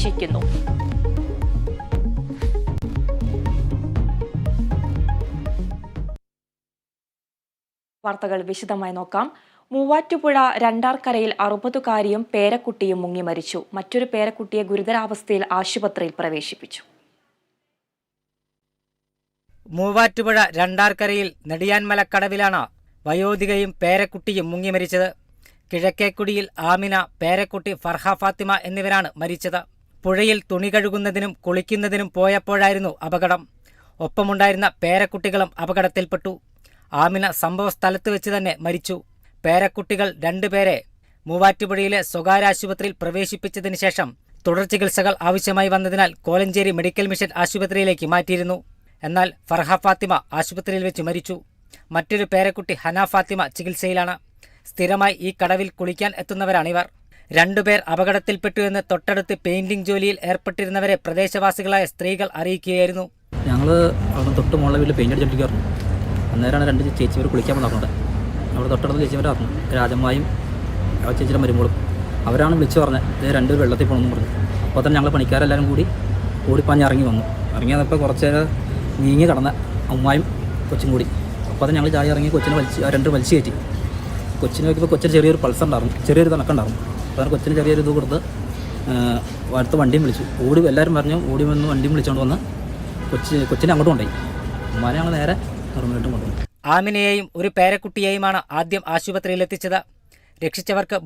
നിരീക്ഷിക്കുന്നു. വാർത്തകൾ വിശദമായി നോക്കാം. മൂവാറ്റുപുഴ രണ്ടാർക്കരയിൽ 60-കാരിയും പേരക്കുട്ടിയും മുങ്ങി മരിച്ചു. മറ്റൊരു പേരക്കുട്ടിയെ ഗുരുതരാവസ്ഥയിൽ ആശുപത്രിയിൽ പ്രവേശിപ്പിച്ചു. മൂവാറ്റുപുഴ രണ്ടാർക്കരയിൽ നെടിയാൻമലക്കടവിലാണ് വയോധികയും പേരക്കുട്ടിയും മുങ്ങി മരിച്ചത്. കിഴക്കേക്കുടിയിൽ ആമിന, പേരക്കുട്ടി ഫർഹ ഫാത്തിമ എന്നിവരാണ് മരിച്ചത്. പുഴയിൽ തുണി കഴുകുന്നതിനും കുളിക്കുന്നതിനും പോയപ്പോഴായിരുന്നു അപകടം. ഒപ്പമുണ്ടായിരുന്ന പേരക്കുട്ടികളും അപകടത്തിൽപ്പെട്ടു. ആമിന സംഭവ സ്ഥലത്ത് വെച്ച് തന്നെ മരിച്ചു. പേരക്കുട്ടികൾ 2 പേരെ മൂവാറ്റുപുഴയിലെ സ്വകാര്യ ആശുപത്രിയിൽ പ്രവേശിപ്പിച്ചതിന് ശേഷം തുടർ ചികിത്സകൾ ആവശ്യമായി വന്നതിനാൽ കോലഞ്ചേരി മെഡിക്കൽ മിഷൻ ആശുപത്രിയിലേക്ക് മാറ്റിയിരുന്നു. എന്നാൽ ഫർഹ ഫാത്തിമ ആശുപത്രിയിൽ വെച്ച് മരിച്ചു. മറ്റൊരു പേരക്കുട്ടി ഹന ഫാത്തിമ ചികിത്സയിലാണ്. സ്ഥിരമായി ഈ കടവിൽ കുളിക്കാൻ എത്തുന്നവരാണിവർ. 2 പേർ അപകടത്തിൽപ്പെട്ടു എന്ന് തൊട്ടടുത്ത് പെയിന്റിംഗ് ജോലിയിൽ ഏർപ്പെട്ടിരുന്നവരെ പ്രദേശവാസികളായ സ്ത്രീകൾ അറിയിക്കുകയായിരുന്നു. ഞങ്ങൾ അവിടെ തൊട്ട് മുകളിലെ വീട്ടിൽ പെയിന്റ് അടിച്ചോണ്ടിരിക്കുന്നു. അന്നേരമാണ് 2 ചേച്ചിമാർ കുളിക്കാൻ വന്നിട്ടുണ്ട്. അവിടെ തൊട്ടടുത്ത് ചേച്ചിമാർ പറഞ്ഞു, രാജമ്മായും ആ ചേച്ചിയുടെ മരുമോളും. അവരാണ് വിളിച്ചു പറഞ്ഞത്, ഇത് 2 പേർ വെള്ളത്തിൽ പോകണമെന്ന് പറഞ്ഞു. അപ്പോൾ തന്നെ ഞങ്ങൾ പണിക്കാരെല്ലാവരും കൂടി ഓടിപ്പാഞ്ഞ് ഇറങ്ങി വന്നു. ഇറങ്ങിയപ്പോൾ കുറച്ച് നേരം നീങ്ങി കടന്ന അമ്മായും കൊച്ചും കൂടി. അപ്പോൾ അത് ഞങ്ങൾ ചാടി ഇറങ്ങി കൊച്ചിനെ 2 വലിച്ചു കയറ്റി. കൊച്ചിനെ നോക്കിയപ്പോൾ കൊച്ചിന് ചെറിയൊരു പൾസ് ഉണ്ടായിരുന്നു, ചെറിയൊരു തണക്കുണ്ടായിരുന്നു. അപ്പോൾ അതിന് കൊച്ചിന് ചെറിയൊരു ഇത് കൊടുത്ത് അടുത്ത വണ്ടിയും വിളിച്ചു. എല്ലാവരും പറഞ്ഞു ഓടി വന്ന് വണ്ടിയും വിളിച്ചുകൊണ്ട് വന്ന് കൊച്ചിനെ അങ്ങോട്ട് കൊണ്ടുപോയി. അമ്മാനെ ഞങ്ങൾ നേരെ നിർമ്മിട്ടും കൊണ്ടുപോയി. ആമിനയെയും ഒരു പേരക്കുട്ടിയെയുമാണ് ആദ്യം ആശുപത്രിയിലെത്തിച്ചത്. രക്ഷിച്ചവർക്ക്